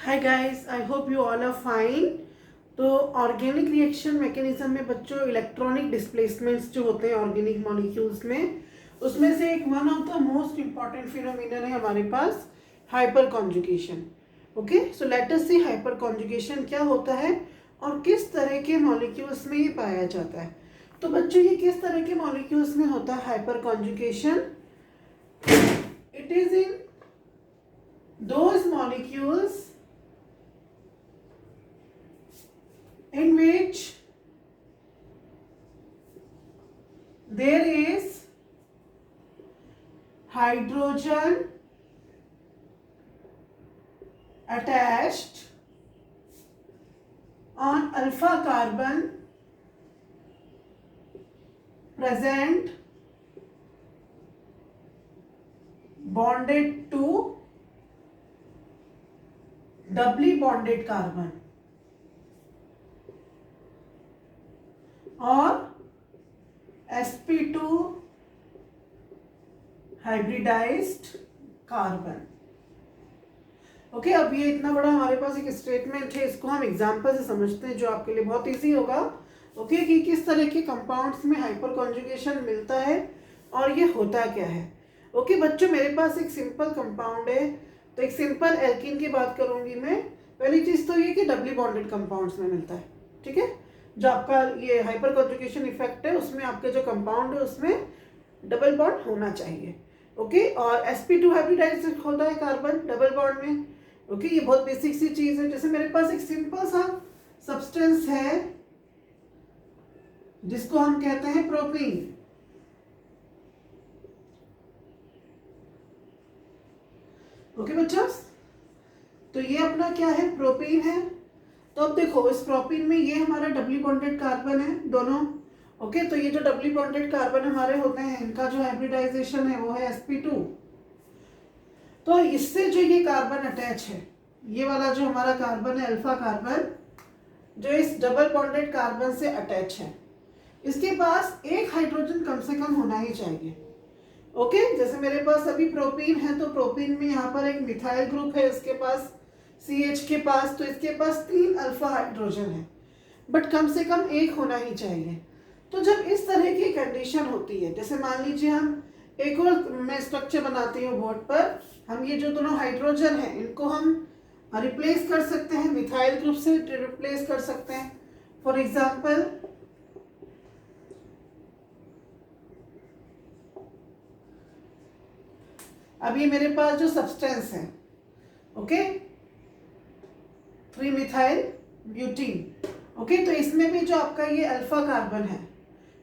Hi guys, I hope you all are fine. तो organic reaction mechanism में बच्चों electronic displacements जो होते हैं ऑर्गेनिक मॉलिक्यूल्स में, उसमें से एक one of the most important phenomenon है हमारे पास hyper conjugation. Okay, so let us see hyper conjugation क्या होता है और किस तरह के मॉलिक्यूल्स में ये पाया जाता है। तो बच्चों, ये किस तरह के मॉलिक्यूल्स में होता है hyper conjugation? It is in those molecules in which there is hydrogen attached on alpha carbon present bonded to doubly bonded carbon और sp2 hybridized कार्बन। ओके, अब ये इतना बड़ा हमारे पास एक स्टेटमेंट है, इसको हम एग्जांपल से समझते हैं जो आपके लिए बहुत इजी होगा। ओके, कि किस तरह के कंपाउंड्स में हाइपर कॉन्जुगेशन मिलता है और ये होता क्या है। ओके बच्चों, मेरे पास एक सिंपल कंपाउंड है, तो एक सिंपल एल्कीन की बात करूंगी मैं। पहली चीज तो ये कि डबली बॉन्डेड कंपाउंड्स में मिलता है। ठीक है, जो आपका ये हाइपर कॉन्जुगेशन इफेक्ट है उसमें आपके जो कंपाउंड है उसमें डबल बॉन्ड होना चाहिए। ओके, और sp2 हाइब्रिडाइज्ड होता है कार्बन डबल बॉन्ड में। ओके, ये बहुत बेसिक सी चीज है। जैसे मेरे पास एक सिंपल सा सब्सटेंस है जिसको हम कहते हैं प्रोपीन। ओके बच्चों, तो ये अपना क्या है, प्रोपीन है। तो अब देखो, इस प्रोपीन में ये हमारा डबली बॉन्डेड कार्बन है दोनों। ओके, तो ये जो डबली बॉन्डेड कार्बन हमारे होते हैं इनका जो हाइब्रिडाइजेशन है वो है sp2। तो इससे जो ये कार्बन अटैच है, ये वाला जो हमारा कार्बन है अल्फा कार्बन, जो इस डबल बॉन्डेड कार्बन से अटैच है, इसके पास एक हाइड्रोजन कम से कम होना ही चाहिए। ओके, जैसे मेरे पास अभी प्रोपीन है, तो प्रोपीन में यहाँ पर एक मिथाइल ग्रुप है, इसके पास CH के पास, तो इसके पास 3 अल्फा हाइड्रोजन है, बट कम से कम एक होना ही चाहिए। तो जब इस तरह की कंडीशन होती है, जैसे मान लीजिए हम एक और मैं स्ट्रक्चर बनाती हूँ बोर्ड पर, हम ये जो दोनों हाइड्रोजन है इनको हम रिप्लेस कर सकते हैं, मिथाइल ग्रुप से रिप्लेस कर सकते हैं। फॉर एग्जाम्पल, अब ये मेरे पास जो सब्सटेंस है, ओके, 3 मिथाइल ब्यूटीन। ओके, तो इसमें भी जो आपका ये अल्फा कार्बन है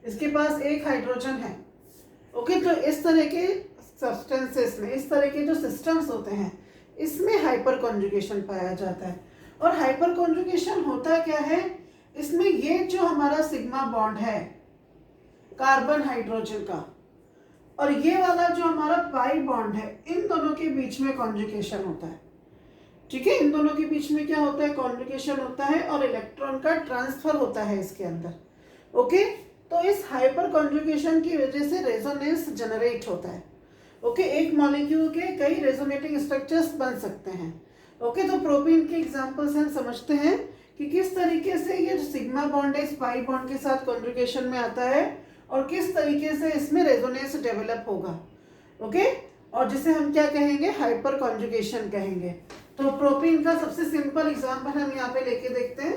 इसके पास एक हाइड्रोजन है। ओके, तो इस तरह के सब्सटेंसेस में, इस तरह के जो सिस्टम्स होते हैं इसमें हाइपर कॉन्जुगेशन पाया जाता है। और हाइपर कॉन्जुगेशन होता क्या है, इसमें ये जो हमारा सिग्मा बॉन्ड है कार्बन हाइड्रोजन का और ये वाला जो हमारा पाई बॉन्ड है, इन दोनों के बीच में कॉन्जुगेशन होता है। ठीक है, इन दोनों के बीच में क्या होता है, कॉन्जुगेशन होता है और इलेक्ट्रॉन का ट्रांसफर होता है इसके अंदर। ओके, तो इस हाइपर कॉन्जुगेशन की वजह से रेजोनेंस जनरेट होता है। ओके, एक मॉलिक्यूल के कई रेजोनेटिंग स्ट्रक्चर्स बन सकते हैं। ओके, तो प्रोपीन के एग्जांपल से हम समझते हैं कि किस तरीके से ये सिग्मा बॉन्ड है इस पाई बॉन्ड के साथ कॉन्जुगेशन में आता है और किस तरीके से इसमें रेजोनेंस डेवलप होगा। ओके, और जिसे हम क्या कहेंगे, हाइपर कॉन्जुगेशन कहेंगे। तो प्रोपीन का सबसे सिंपल एग्जांपल हम यहाँ पे लेके देखते हैं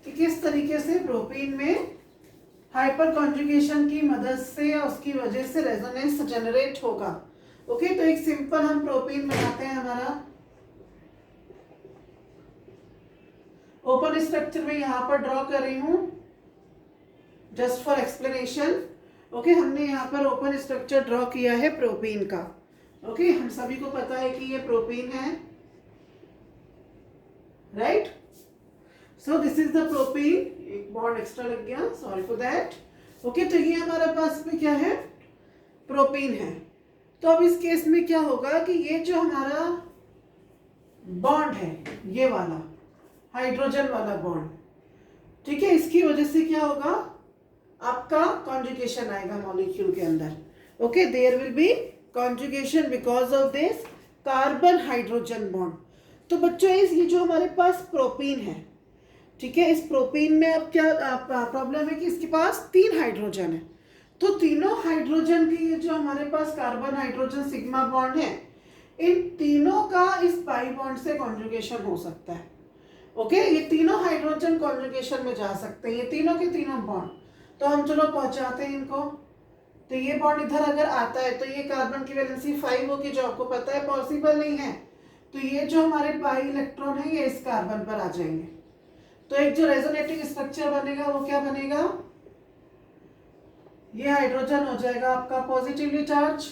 कि किस तरीके से प्रोपीन में हाइपर कॉन्जुगेशन की मदद से या उसकी वजह से रेजोनेंस जनरेट होगा। ओके, तो एक सिंपल हम प्रोपीन बनाते हैं, हमारा ओपन स्ट्रक्चर में यहाँ पर ड्रॉ कर रही हूँ जस्ट फॉर एक्सप्लेनेशन। ओके, हमने यहाँ पर ओपन स्ट्रक्चर ड्रॉ किया है प्रोपीन का। ओके, हम सभी को पता है कि ये प्रोपीन है, right. So this is the propene, एक बॉन्ड एक्स्ट्रा लग गया, सॉरी फॉर दैट। ओके, तो ये हमारे पास में क्या है, प्रोपीन है। तो अब इस केस में क्या होगा कि ये जो हमारा बॉन्ड है, ये वाला हाइड्रोजन वाला बॉन्ड, ठीक है, इसकी वजह से क्या होगा, आपका कॉन्जुगेशन आएगा मॉलिक्यूल के अंदर। Okay, there will be conjugation because of this carbon hydrogen bond. तो बच्चों ये जो हमारे पास प्रोपीन है, ठीक है, इस प्रोपीन में अब क्या प्रॉब्लम है कि इसके पास 3 हाइड्रोजन है। तो तीनों हाइड्रोजन की ये जो हमारे पास कार्बन हाइड्रोजन सिग्मा बॉन्ड है, इन तीनों का इस पाई बॉन्ड से कॉन्जुगेशन हो सकता है। ओके, ये तीनों हाइड्रोजन कॉन्जुगेशन में जा सकते हैं, ये तीनों के तीनों बॉन्ड। तो हम चलो पहुंचाते हैं इनको। तो ये बॉन्ड इधर अगर आता है तो ये कार्बन की वैलेंसी 5 होगी, जो आपको पता है पॉसिबल नहीं है। तो ये जो हमारे पाई इलेक्ट्रॉन है ये इस कार्बन पर आ जाएंगे। तो एक जो रेजोनेटिंग स्ट्रक्चर बनेगा वो क्या बनेगा, ये हाइड्रोजन हो जाएगा आपका पॉजिटिवली चार्ज।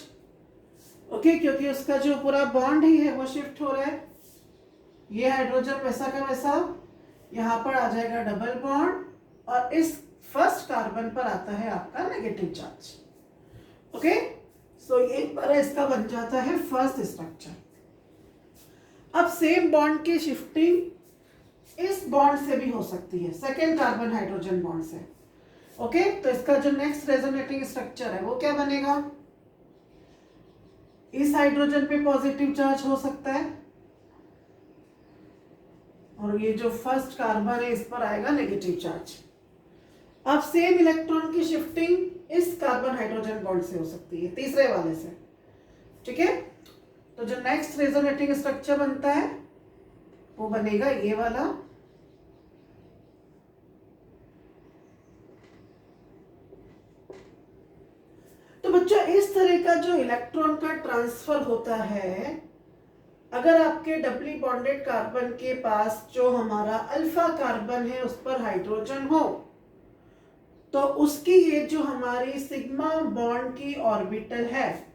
ओके, क्योंकि उसका जो पूरा बॉन्ड ही है वो शिफ्ट हो रहा है। ये हाइड्रोजन वैसा का वैसा यहाँ पर आ जाएगा डबल बॉन्ड, और इस फर्स्ट कार्बन पर आता है आपका नेगेटिव चार्ज। ओके, सो ये पर इसका बन जाता है फर्स्ट स्ट्रक्चर। अब सेम बॉन्ड की शिफ्टिंग इस बॉन्ड से भी हो सकती है, सेकेंड कार्बन हाइड्रोजन बॉन्ड से। ओके, तो इसका जो नेक्स्ट रेजोनेटिंग स्ट्रक्चर है वो क्या बनेगा, इस हाइड्रोजन पे पॉजिटिव चार्ज हो सकता है, और ये जो फर्स्ट कार्बन है इस पर आएगा नेगेटिव चार्ज। अब सेम इलेक्ट्रॉन की शिफ्टिंग इस कार्बन हाइड्रोजन बॉन्ड से हो सकती है, तीसरे वाले से। ठीक है, तो जो नेक्स्ट रेजोनेटिंग स्ट्रक्चर बनता है वो बनेगा ये वाला। तो बच्चों इस तरह का जो इलेक्ट्रॉन का ट्रांसफर होता है, अगर आपके डबली बॉन्डेड कार्बन के पास जो हमारा अल्फा कार्बन है उस पर हाइड्रोजन हो, तो उसकी ये जो हमारी सिग्मा बॉन्ड की ऑर्बिटल है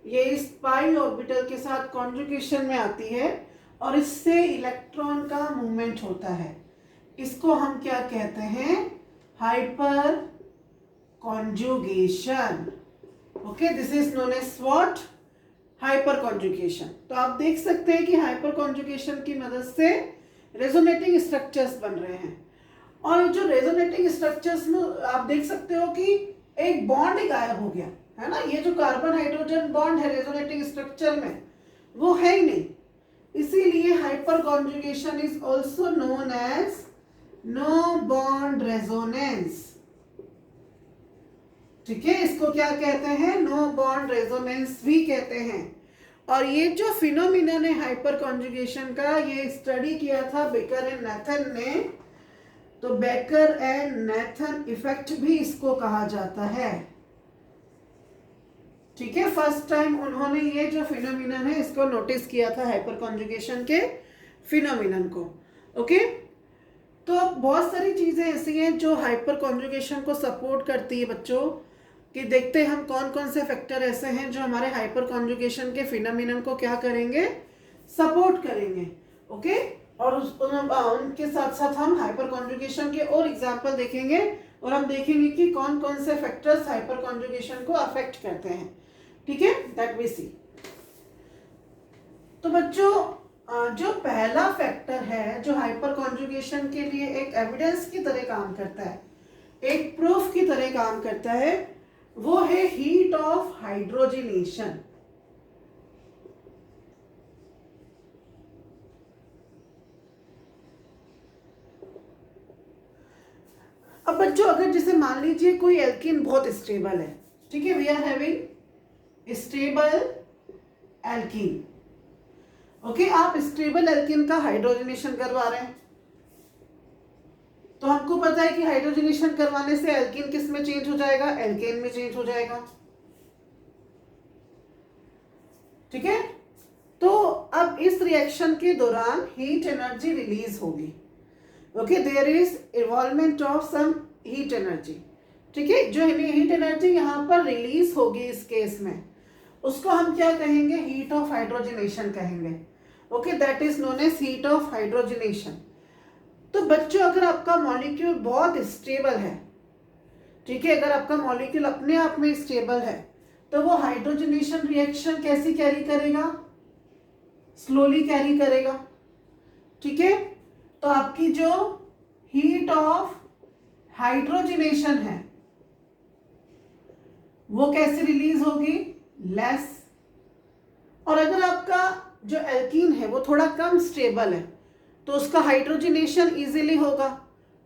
ये इस पाई ऑर्बिटल के साथ कॉन्जुगेशन में आती है, और इससे इलेक्ट्रॉन का मूवमेंट होता है। इसको हम क्या कहते हैं, hyper conjugation. Okay, this is known as what, hyperconjugation. तो आप देख सकते हैं कि हाइपर कॉन्जुगेशन की मदद से रेजोनेटिंग स्ट्रक्चर्स बन रहे हैं। और जो रेजोनेटिंग स्ट्रक्चर्स में आप देख सकते हो कि एक बॉन्ड ही गायब हो गया है ना, ये जो कार्बन हाइड्रोजन बॉन्ड है रेजोनेटिंग स्ट्रक्चर में वो है ही नहीं। इसीलिए hyper conjugation is also known as no bond resonance. ठीक है, इसको क्या कहते हैं, नो बॉन्ड रेजोनेंस भी कहते हैं। और ये जो फिनोमिनन है हाइपर कॉन्जुगेशन का, ये स्टडी किया था बेकर एंड नेथन ने। तो बेकर एंड नेथन इफेक्ट भी इसको कहा जाता है। ठीक है, फर्स्ट टाइम उन्होंने ये जो फिनोमिनन है इसको नोटिस किया था, हाइपर कॉन्जुगेशन के फिनोमिनन को। ओके, तो बहुत सारी चीजें ऐसी हैं जो हाइपर कॉन्जुगेशन को सपोर्ट करती है बच्चों, कि देखते हैं हम कौन कौन से फैक्टर ऐसे हैं जो हमारे हाइपर कॉन्जुगेशन के फिनोमिनन को क्या करेंगे, सपोर्ट करेंगे। ओके, और उनके साथ साथ हम हाइपर कॉन्जुगेशन के और एग्जाम्पल देखेंगे, और हम देखेंगे कि कौन कौन से फैक्टर्स हाइपर कॉन्जुगेशन को अफेक्ट करते हैं। ठीक है, दैट वी सी। तो बच्चों जो पहला फैक्टर है जो हाइपर कॉन्जुगेशन के लिए एक एविडेंस की तरह काम करता है, एक प्रूफ की तरह काम करता है, वो है हीट ऑफ हाइड्रोजनेशन। अब बच्चों अगर जैसे मान लीजिए कोई एल्कीन बहुत स्टेबल है, ठीक है, we are having stable alkene. Okay, आप स्टेबल एल्कीन का हाइड्रोजनेशन करवा रहे हैं, तो हमको पता है कि हाइड्रोजनेशन करवाने से एल्कीन किस में चेंज हो जाएगा, एल्केन में चेंज हो जाएगा। ठीक है, तो अब इस रिएक्शन के दौरान हीट एनर्जी रिलीज होगी। Okay, there is involvement of some heat energy. ठीक है, जो हीट एनर्जी यहाँ पर रिलीज होगी इस केस में, उसको हम क्या कहेंगे, हीट ऑफ हाइड्रोजनेशन कहेंगे। Okay, that is known as heat of hydrogenation. तो बच्चों अगर आपका मॉलिक्यूल बहुत स्टेबल है, ठीक है, अगर आपका मॉलिक्यूल अपने आप में स्टेबल है, तो वो हाइड्रोजनेशन रिएक्शन कैसी कैरी करेगा, स्लोली कैरी करेगा। ठीक है, तो आपकी जो हीट ऑफ हाइड्रोजनेशन है वो कैसे रिलीज होगी, लेस। और अगर आपका जो एल्कीन है वो थोड़ा कम स्टेबल है, तो उसका हाइड्रोजनेशन इजीली होगा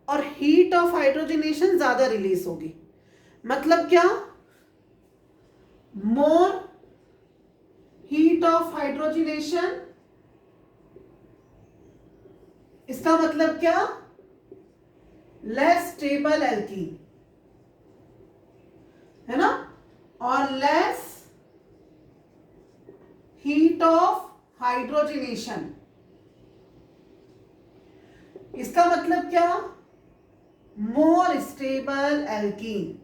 और हीट ऑफ हाइड्रोजनेशन ज्यादा रिलीज होगी। मतलब क्या, मोर हीट ऑफ हाइड्रोजनेशन, इसका मतलब क्या, लेस स्टेबल एल्कीन, है ना, और लेस हीट ऑफ हाइड्रोजनेशन। इसका मतलब क्या, मोर स्टेबल एल्कीन।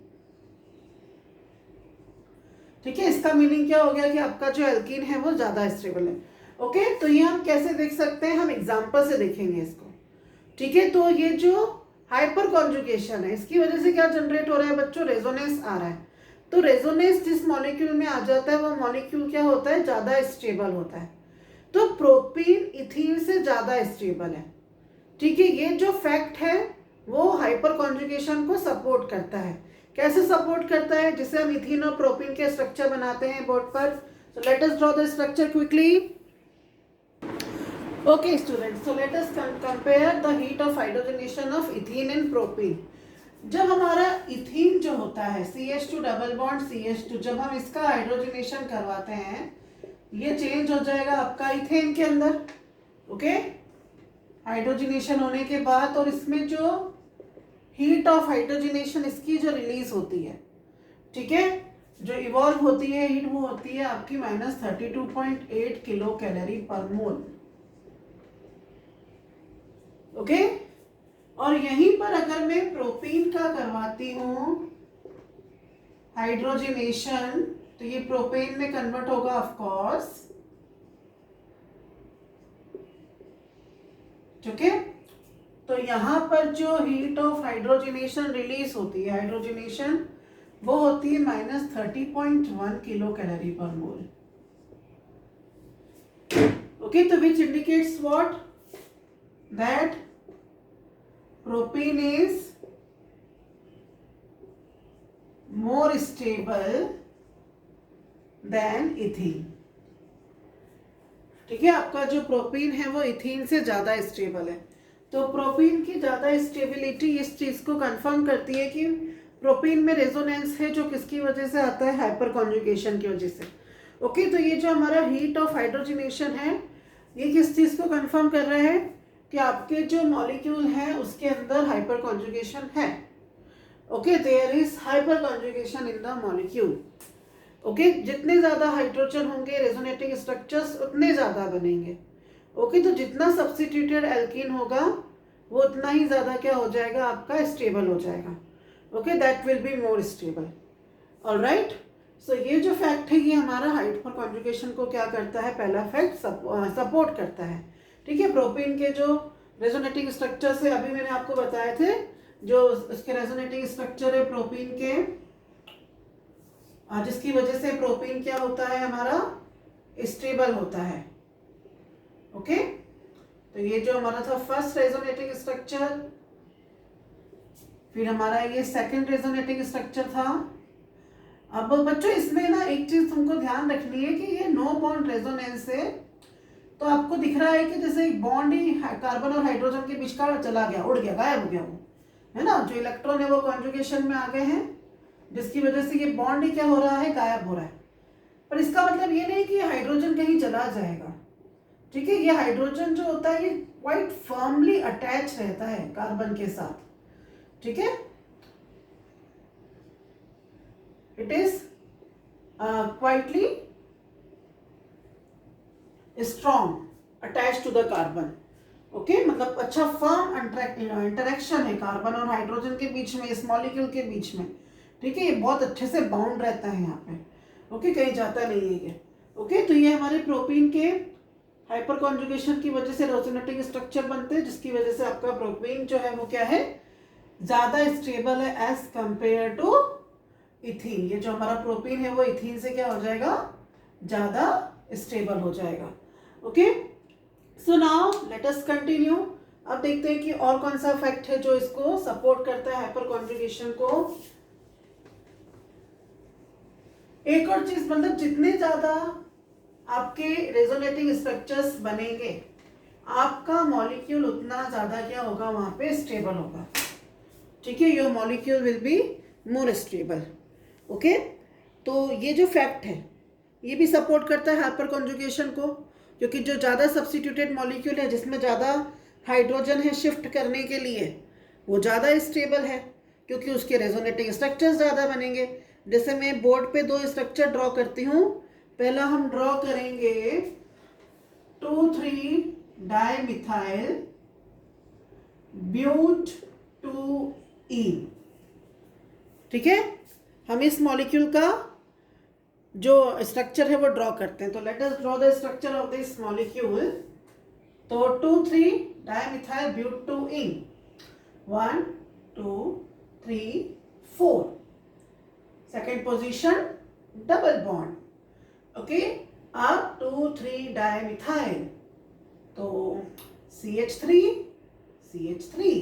ठीक है, इसका मीनिंग क्या हो गया कि आपका जो एल्कीन है वो ज्यादा स्टेबल है। ओके, तो ये हम कैसे देख सकते हैं, हम एग्जांपल से देखेंगे इसको। ठीक है, तो ये जो हाइपर कॉन्जुगेशन है इसकी वजह से क्या जनरेट हो रहा है बच्चों, रेजोनेंस आ रहा है। तो रेजोनेंस जिस मॉलिक्यूल में आ जाता है वो मॉलिक्यूल क्या होता है, ज्यादा स्टेबल होता है। तो प्रोपीन इथीन से ज्यादा स्टेबल है। ठीक है, ये जो फैक्ट है वो हाइपर कॉन्जुगेशन को सपोर्ट करता है। कैसे सपोर्ट करता है, जिसे हम इथीन और प्रोपीन के स्ट्रक्चर बनाते हैं बोर्ड पर। सो let us draw the structure quickly. Okay students, so let us compare the heat of hydrogenation of ethene and propene. जब हमारा इथीन जो होता है CH2 डबल बॉन्ड CH2, जब हम इसका हाइड्रोजनेशन करवाते हैं ये चेंज हो जाएगा आपका इथेन के अंदर। ओके, हाइड्रोजनेशन होने के बाद, और इसमें जो हीट ऑफ हाइड्रोजनेशन इसकी जो रिलीज होती है, ठीक है, जो इवॉल्व होती है हीट, वो होती है आपकी -32.8 किलो कैलोरी पर मोल। ओके, और यहीं पर अगर मैं प्रोपीन का करवाती हूं हाइड्रोजनेशन, तो ये प्रोपेन में कन्वर्ट होगा ऑफ कोर्स। ठीक है, तो यहां पर जो हीट ऑफ हाइड्रोजनेशन रिलीज होती है, हाइड्रोजनेशन, वो होती है -30.1 किलो कैलोरी पर मोल। ओके, तो which indicates what, that propene is more stable than ethene. ठीक है, आपका जो प्रोपीन है वो इथीन से ज्यादा स्टेबल है। तो प्रोपीन की ज्यादा स्टेबिलिटी इस चीज को कंफर्म करती है कि प्रोपीन में रेजोनेंस है, जो किसकी वजह से आता है, हाइपर कॉन्जुगेशन की वजह से। ओके, तो ये जो हमारा हीट ऑफ हाइड्रोजनेशन है ये किस चीज को कंफर्म कर रहा है कि आपके जो मॉलिक्यूल है उसके अंदर हाइपर कॉन्जुगेशन है। Okay, there is hyperconjugation in the molecule. Okay, जितने ज्यादा हाइड्रोजन होंगे रेजोनेटिंग स्ट्रक्चर्स उतने ज्यादा बनेंगे। ओके, तो जितना सब्स्टिट्यूटेड एल्कीन होगा वो उतना ही ज्यादा क्या हो जाएगा, आपका स्टेबल हो जाएगा। Okay, that will be more stable. Alright, so ये जो फैक्ट है ये हमारा हाइपर कॉन्जुगेशन को क्या करता है, पहला फैक्ट सपोर्ट करता है। ठीक है, प्रोपीन के जो रेजोनेटिंग स्ट्रक्चर से अभी मैंने आपको बताए थे, जो इसके रेजोनेटिंग स्ट्रक्चर है प्रोपीन के, जिसकी वजह से प्रोपीन क्या होता है, हमारा स्टेबल होता है। ओके, तो ये जो हमारा था फर्स्ट रेजोनेटिंग स्ट्रक्चर, फिर हमारा ये सेकंड रेजोनेटिंग स्ट्रक्चर था। अब बच्चों इसमें ना एक चीज तुमको ध्यान रखनी है कि ये नो बॉन्ड रेजोनेंस है। तो आपको दिख रहा है कि जैसे एक बॉन्ड ही कार्बन और हाइड्रोजन के बीच का चला गया, उड़ गया, गायब हो गया वो, है ना, जो इलेक्ट्रॉन है वो कॉन्जुगेशन में आ गए हैं, जिसकी वजह से ये बॉन्ड ही क्या हो रहा है, गायब हो रहा है। पर इसका मतलब ये नहीं कि हाइड्रोजन कहीं चला जाएगा। ठीक है, ये हाइड्रोजन जो होता है ये क्वाइट फर्मली अटैच रहता है कार्बन के साथ। ठीक है, it is quitely strong attach to the carbon. Okay, मतलब अच्छा फर्म इंटरेक्शन है कार्बन और हाइड्रोजन के बीच में, इस मॉलिक्यूल के बीच में। ठीक है, ये बहुत अच्छे से बाउंड रहता है यहाँ पे। ओके, कहीं जाता नहीं है ये। ओके, तो ये हमारे प्रोपीन के हाइपर कॉन्जुगेशन की वजह से रेजोनेटिंग स्ट्रक्चर बनते हैं, जिसकी वजह से आपका प्रोपीन जो है वो क्या है, ज्यादा स्टेबल है एज कंपेयर टू इथीन। ये जो हमारा प्रोपीन है वो इथीन से क्या हो जाएगा, ज्यादा स्टेबल हो जाएगा। Okay, so now let us continue. अब देखते हैं कि और कौन सा फैक्ट है जो इसको सपोर्ट करता है हाइपर कॉन्जुगेशन को। एक और चीज, मतलब जितने ज्यादा आपके रेजोनेटिंग स्ट्रक्चर्स बनेंगे, आपका मॉलिक्यूल उतना ज़्यादा क्या होगा, वहाँ पे स्टेबल होगा। ठीक है, your molecule will be more stable. Okay, तो ये जो फैक्ट है ये भी सपोर्ट करता है हाइपर कॉन्जुगेशन को, क्योंकि जो ज़्यादा सब्स्टिट्यूटेड मॉलिक्यूल है जिसमें ज़्यादा हाइड्रोजन है शिफ्ट करने के लिए, वो ज़्यादा स्टेबल है क्योंकि उसके रेजोनेटिंग स्ट्रक्चर्स ज़्यादा बनेंगे। जैसे मैं बोर्ड पे 2 स्ट्रक्चर ड्रॉ करती हूँ। पहला हम ड्रॉ करेंगे 2,3 डाइमिथाइल ब्यूट 2ईन। ठीक है, हम इस मॉलिक्यूल का जो स्ट्रक्चर है वो ड्रॉ करते हैं। तो let us draw the structure of this molecule. तो 2,3 डाइमिथाइल ब्यूट 2ईन, 1 2 3 4, second position double bond. Okay, अब 2,3 डाइमिथाइल, तो CH3 CH3।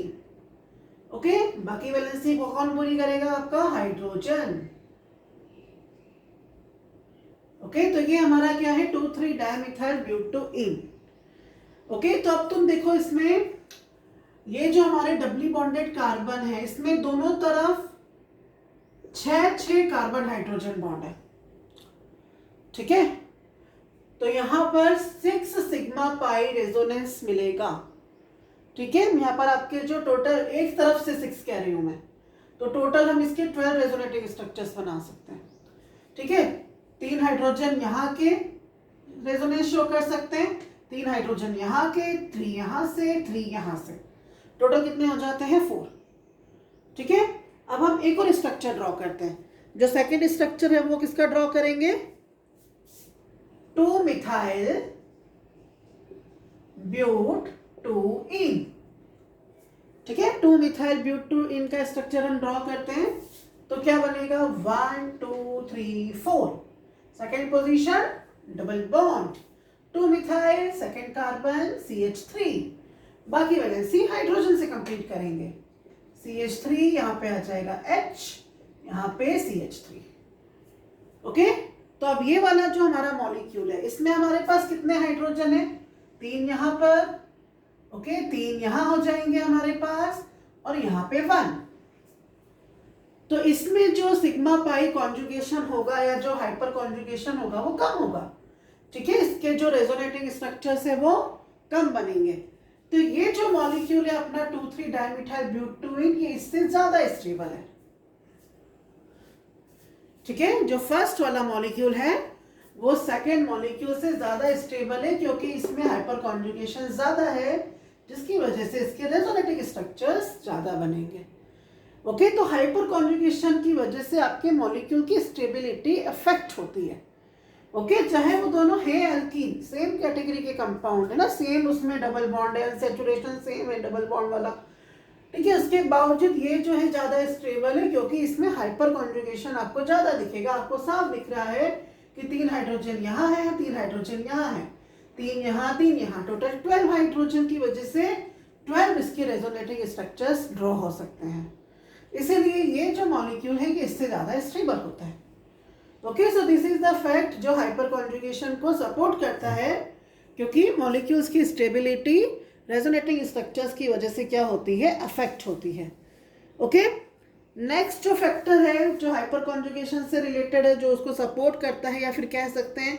ओके, बाकी वैलेंसी को कौन पूरी करेगा, आपका हाइड्रोजन। ओके, तो ये हमारा क्या है, 2,3 डाइमिथाइल ब्यूट 2ईन। ओके, तो अब तुम देखो इसमें ये जो हमारे डबली बॉन्डेड कार्बन है, इसमें दोनों तरफ 6 कार्बन हाइड्रोजन बॉन्ड है। ठीक है, तो यहां पर 6 सिग्मा पाई रेजोनेंस मिलेगा। ठीक है, यहाँ पर आपके जो टोटल एक तरफ से 6 कह रही हूं मैं, तो टोटल हम इसके 12 रेजोनेटिंग स्ट्रक्चर्स बना सकते हैं। ठीक है, 3 हाइड्रोजन यहाँ के रेजोनेंस शो कर सकते हैं, 3 हाइड्रोजन यहाँ के, 3 यहाँ से, 3 यहाँ से, टोटल कितने हो जाते हैं, 4। ठीक है, अब हम एक और स्ट्रक्चर ड्रॉ करते हैं। जो सेकेंड स्ट्रक्चर है वो किसका ड्रॉ करेंगे, 2 मिथाइल ब्यूट 2ईन। ठीक है, 2 मिथाइल ब्यूट 2ईन का स्ट्रक्चर हम ड्रॉ करते हैं। तो क्या बनेगा, 1 2 3 4, second position double bond, 2 methyl, second carbon CH3, बाकी वैलेंसी हाइड्रोजन से कंप्लीट करेंगे। CH3 यहाँ पे आ जाएगा H, यहाँ पे CH3। ओके, तो अब ये वाला जो हमारा मॉलिक्यूल है, इसमें हमारे पास कितने हाइड्रोजन है, 3 यहाँ पर। ओके, 3 यहाँ हो जाएंगे हमारे पास, और यहाँ पे 1। तो इसमें जो सिग्मा पाई कॉन्जुगेशन होगा या जो हाइपर कॉन्जुगेशन होगा वो कम होगा। ठीक है, इसके जो रेजोनेटिंग स्ट्रक्चर्स है वो कम बनेंगे। तो ये जो मॉलिक्यूल है अपना 2,3 डाइमिथाइल ब्यूट 2ईन, ये इससे ज्यादा स्टेबल है। ठीक है, जो फर्स्ट वाला मॉलिक्यूल है वो सेकेंड मॉलिक्यूल से ज्यादा स्टेबल है क्योंकि इसमें हाइपर कॉन्जुगेशन ज्यादा है, जिसकी वजह से इसके रेजोनेटिंग स्ट्रक्चर्स ज्यादा बनेंगे। ओके, तो हाइपर कॉन्जुगेशन की वजह से आपके मॉलिक्यूल की स्टेबिलिटी अफेक्ट होती है। ओके, चाहे वो दोनों है एल्कीन, सेम कैटेगरी के कंपाउंड है ना, सेम उसमें डबल बॉन्ड है, सैचुरेशन सेम है डबल बॉन्ड वाला। ठीक है, उसके बावजूद ये जो है ज्यादा स्टेबल है क्योंकि इसमें हाइपर कॉन्जुगेशन आपको ज्यादा दिखेगा। आपको साफ दिख रहा है कि 3 हाइड्रोजन यहाँ है, 3 हाइड्रोजन यहाँ है, 3 यहाँ, 3 यहाँ, टोटल 12 हाइड्रोजन की वजह से 12 इसके रेजोनेटिंग स्ट्रक्चर्स ड्रॉ हो सकते हैं। इसीलिए ये जो मॉलिक्यूल है ये इससे ज्यादा स्टेबल होता है। Okay, so this is the fact जो हाइपर कॉन्जुगेशन को सपोर्ट करता है, क्योंकि मॉलिक्यूल्स की स्टेबिलिटी रेजोनेटिंग स्ट्रक्चर्स की वजह से क्या होती है, अफेक्ट होती है। ओके, नेक्स्ट जो फैक्टर है जो हाइपर कॉन्जुगेशन से रिलेटेड है, जो उसको सपोर्ट करता है, या फिर कह सकते हैं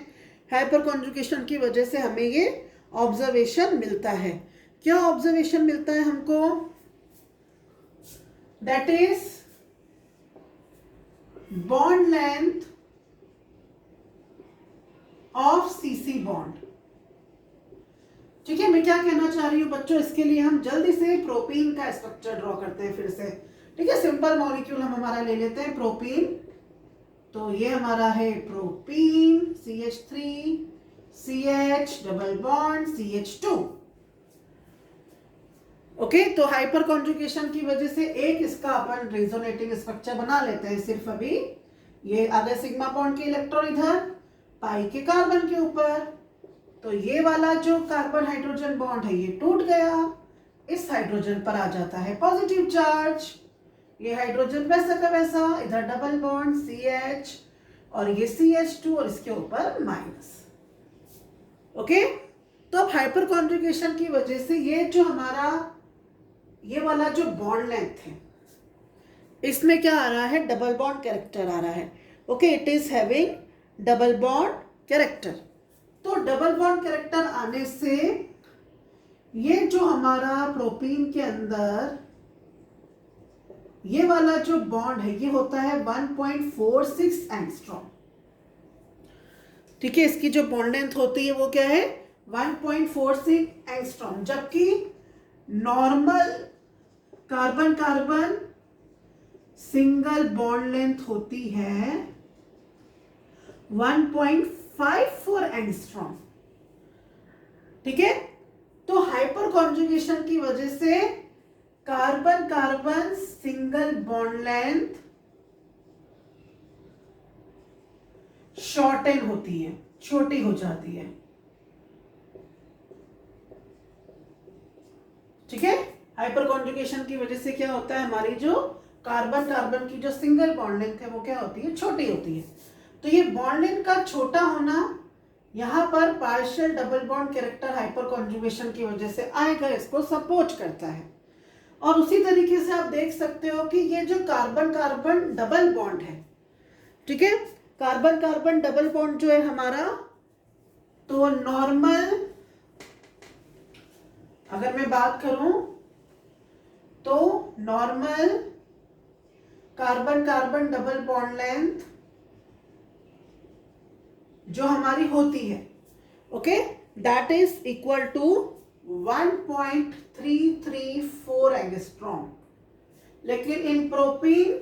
हाइपर कॉन्जुगेशन की वजह से हमें ये ऑब्जर्वेशन मिलता है। क्या ऑब्जर्वेशन मिलता है हमको, that is bond length of CC bond. ठीक है, मैं क्या कहना चाह रही हूं बच्चों, इसके लिए हम जल्दी से प्रोपीन का स्ट्रक्चर ड्रॉ करते हैं फिर से। ठीक है, सिंपल मॉलिक्यूल हम हमारा ले लेते हैं प्रोपीन। तो ये हमारा है propene, CH3 CH double bond CH2। Okay, तो हाइपर कॉन्जुगेशन की वजह से एक इसका अपन रेजोनेटिंग स्ट्रक्चर बना लेते हैं सिर्फ अभी। ये आगे सिग्मा बॉन्ड के इलेक्ट्रॉन इधर, पाई के कार्बन के ऊपर, तो ये वाला जो कार्बन हाइड्रोजन बॉन्ड है ये टूट गया, इस हाइड्रोजन पर आ जाता है पॉजिटिव चार्ज। ये हाइड्रोजन वैसा का वैसा, इधर डबल बॉन्ड CH और ये CH2 और इसके ऊपर माइनस। ओके, तो अब हाइपर कॉन्जुगेशन की वजह से ये जो हमारा ये वाला जो बॉन्ड लेंथ है इसमें क्या आ रहा है, डबल बॉन्ड कैरेक्टर आ रहा है। Okay, it is having double bond character. तो डबल बॉन्ड कैरेक्टर आने से ये जो हमारा प्रोपीन के अंदर ये वाला जो बॉन्ड है ये होता है 1.46 एंगस्ट्रॉम। ठीक है, इसकी जो बॉन्ड लेंथ होती है वो क्या है, 1.46 एंगस्ट्रॉम, जबकि normal carbon carbon single bond length होती है 1.54 एंगस्ट्रॉम। ठीक है, तो हाइपर कॉन्जुगेशन की वजह से carbon carbon single bond length shorten होती है, छोटी हो जाती है। ठीक है, हाइपर कॉन्जुगेशन की वजह से क्या होता है, हमारी जो कार्बन कार्बन की जो सिंगल बॉन्ड लेंथ है वो क्या होती है, छोटी होती है। तो ये बॉन्ड लेंथ का छोटा होना यहाँ पर partial double bond character hyper conjugation की वजह से आएगा, इसको सपोर्ट करता है। और उसी तरीके से आप देख सकते हो कि ये जो कार्बन कार्बन डबल बॉन्ड है, ठीक है, कार्बन कार्बन डबल बॉन्ड जो है हमारा, तो नॉर्मल अगर मैं बात करूं तो normal carbon carbon double bond length जो हमारी होती है, okay, that is equal to 1.334 angstrom. लेकिन in propene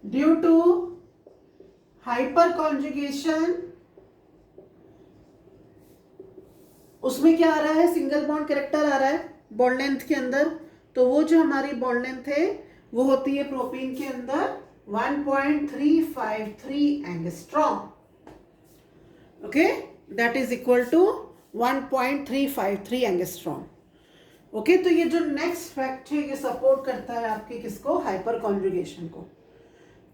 due to hyper conjugation उसमें क्या आ रहा है, सिंगल बॉन्ड कैरेक्टर आ रहा है बॉन्ड लेंथ के अंदर। तो वो जो हमारी बॉन्ड लेंथ है वो होती है प्रोपीन के अंदर 1.353 angstrom. Okay, that is equal to 1.353 angstrom. Okay, तो ये जो नेक्स्ट फैक्ट है ये सपोर्ट करता है आपके किसको, हाइपर कॉन्जुगेशन को।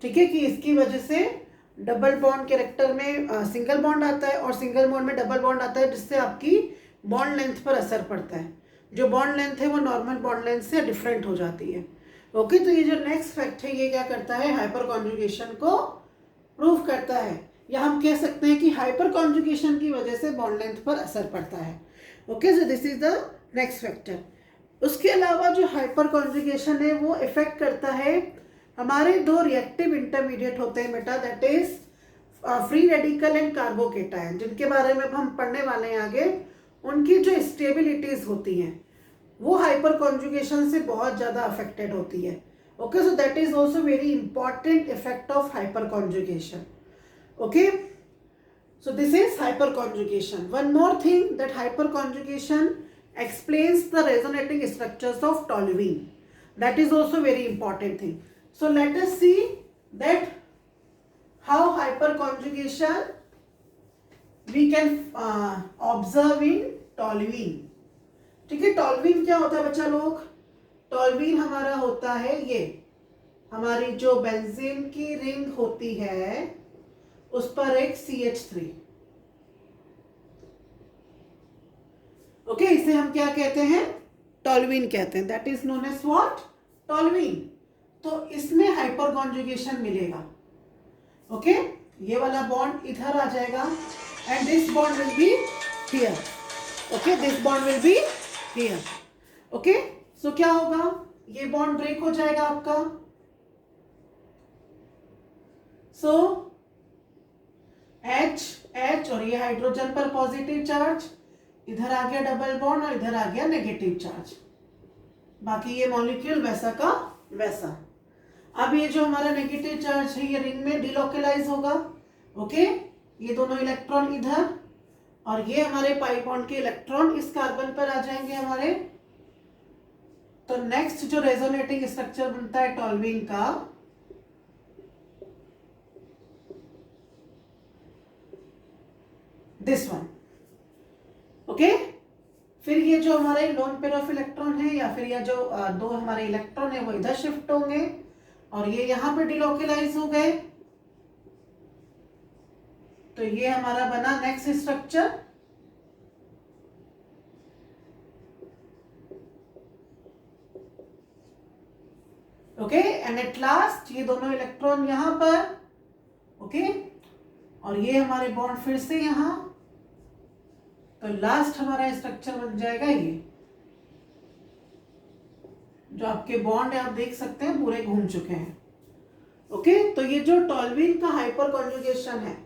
ठीक है, कि इसकी वजह से डबल बॉन्ड कैरेक्टर में सिंगल बॉन्ड आता है और सिंगल बॉन्ड में डबल बॉन्ड आता है, जिससे आपकी बॉन्ड लेंथ पर असर पड़ता है। जो बॉन्ड लेंथ है वो नॉर्मल बॉन्ड लेंथ से डिफरेंट हो जाती है। ओके, तो ये जो नेक्स्ट फैक्ट है ये क्या करता है, हाइपर कॉन्जुगेशन को प्रूव करता है, या हम कह सकते हैं कि हाइपर कॉन्जुगेशन की वजह से बॉन्ड लेंथ पर असर पड़ता है। Okay, so this is the next factor. उसके अलावा जो हाइपर कॉन्जुगेशन है वो इफेक्ट करता है हमारे दो रिएक्टिव इंटरमीडिएट होते हैं बेटा, that is free radical and carbocation, जिनके बारे में हम पढ़ने वाले हैं आगे। उनकी जो स्टेबिलिटीज होती हैं वो हाइपर कॉन्जुगेशन से बहुत ज़्यादा अफेक्टेड होती है। Okay, so that is also very important effect of hyper conjugation. Okay, so this is hyperconjugation. One more thing, that hyperconjugation explains the resonating structures of toluene. That is also very important thing. So let us see that how hyperconjugation we can observe in toluene. ठीक है, toluene क्या होता है बच्चा लोग, toluene हमारा होता है ये हमारी जो बेंजीन की रिंग होती है उस पर एक CH3। ओके, इसे हम क्या कहते हैं, टॉल्यूइन कहते हैं, that is known as what, toluene. तो इसमें हाइपर कॉन्जुगेशन मिलेगा। ओके, ये वाला बॉन्ड इधर आ जाएगा and this bond will be here. Okay, this bond will be here. Okay, so क्या होगा, ये बॉन्ड ब्रेक हो जाएगा आपका। सो H और ये हाइड्रोजन पर पॉजिटिव चार्ज, इधर आ गया डबल बॉन्ड और इधर आ गया नेगेटिव चार्ज। बाकी ये मॉलिक्यूल वैसा का वैसा। अब ये जो हमारा नेगेटिव चार्ज है ये रिंग में डिलोकलाइज होगा। ओके, ये दोनों इलेक्ट्रॉन इधर और ये हमारे पाई बॉन्ड के इलेक्ट्रॉन इस कार्बन पर आ जाएंगे हमारे। तो नेक्स्ट जो रेजोनेटिंग स्ट्रक्चर बनता है टॉल्यूइन का, दिस वन। ओके, फिर ये जो हमारे लोन पेयर ऑफ इलेक्ट्रॉन है या फिर ये जो दो हमारे इलेक्ट्रॉन है वो इधर शिफ्ट होंगे और ये यहां पे डिलोकलाइज हो गए। तो ये हमारा बना next structure. Okay, and at last ये दोनों इलेक्ट्रॉन यहां पर, ओके, और ये हमारे बॉन्ड फिर से यहां, तो लास्ट हमारा स्ट्रक्चर बन जाएगा ये। जो आपके बॉन्ड है आप देख सकते हैं पूरे घूम चुके हैं। ओके, तो ये जो टॉल्यूइन का हाइपर कॉन्जुगेशन है,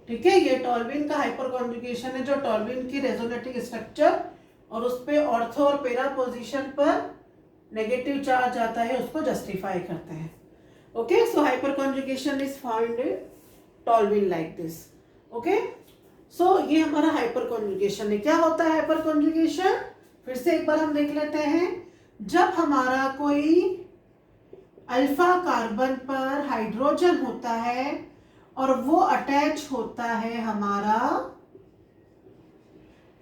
ठीक है, ये टॉल्यूइन का हाइपर कॉन्जुगेशन है, जो टॉल्यूइन की रेजोनेटिंग स्ट्रक्चर और उस पे ऑर्थो और पेरा पोजीशन पर नेगेटिव चार्ज आता है उसको जस्टिफाई करते हैं। Okay, so hyper conjugation is found in toluene like this. Okay, so ये हमारा हाइपर कॉन्जुगेशन है। क्या होता है हाइपर कॉन्जुगेशन? फिर से एक बार हम देख लेते हैं। जब हमारा कोई अल्फा कार्बन पर हाइड्रोजन होता है और वो अटैच होता है हमारा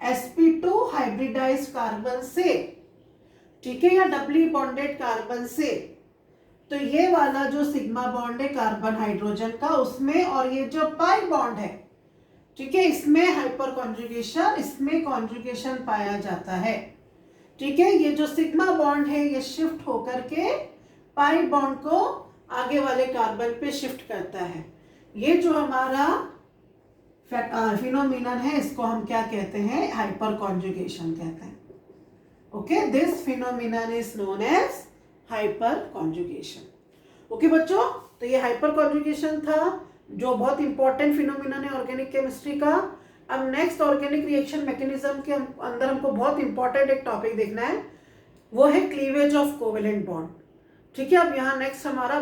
sp2 हाइब्रिडाइज्ड कार्बन से, ठीक है, या डबली बॉन्डेड कार्बन से, तो ये वाला जो सिग्मा बॉन्ड है कार्बन हाइड्रोजन का उसमें, और ये जो पाई बॉन्ड है, ठीक है, इसमें हाइपर कॉन्जुगेशन, इसमें कॉन्जुगेशन पाया जाता है। ठीक है, ये जो सिग्मा बॉन्ड है ये शिफ्ट होकर के पाई बॉन्ड को आगे वाले कार्बन पे शिफ्ट करता है। ये जो हमारा फिनोमिनन है इसको हम क्या कहते हैं? हाइपर कॉन्जुगेशन कहते हैं। Okay, this phenomenon is known as hyper conjugation. Okay बच्चों, तो ये हाइपर कॉन्जुगेशन था जो बहुत इंपॉर्टेंट फिनोमिनन है ऑर्गेनिक केमिस्ट्री का। अब नेक्स्ट ऑर्गेनिक रिएक्शन मैकेनिज्म के अंदर हमको बहुत इंपॉर्टेंट एक टॉपिक देखना है, वो है क्लीवेज ऑफ कोवेलेंट बॉन्ड। ठीक है, अब यहाँ नेक्स्ट हमारा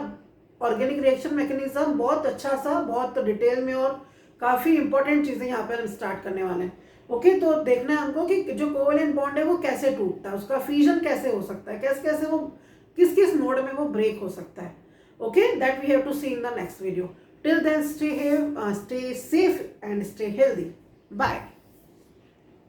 ऑर्गेनिक रिएक्शन मैकेनिज्म बहुत अच्छा सा, बहुत डिटेल में और काफ़ी इंपॉर्टेंट चीज़ें यहाँ पर हम स्टार्ट करने वाले हैं। ओके, तो देखना है हमको कि जो कोवेलेंट बॉन्ड है वो कैसे टूटता है, उसका फ्यूजन कैसे हो सकता है, कैसे कैसे वो किस किस नोड में वो ब्रेक हो सकता है। Okay, that we have to see in the next video. Till then, stay safe and stay healthy. Bye.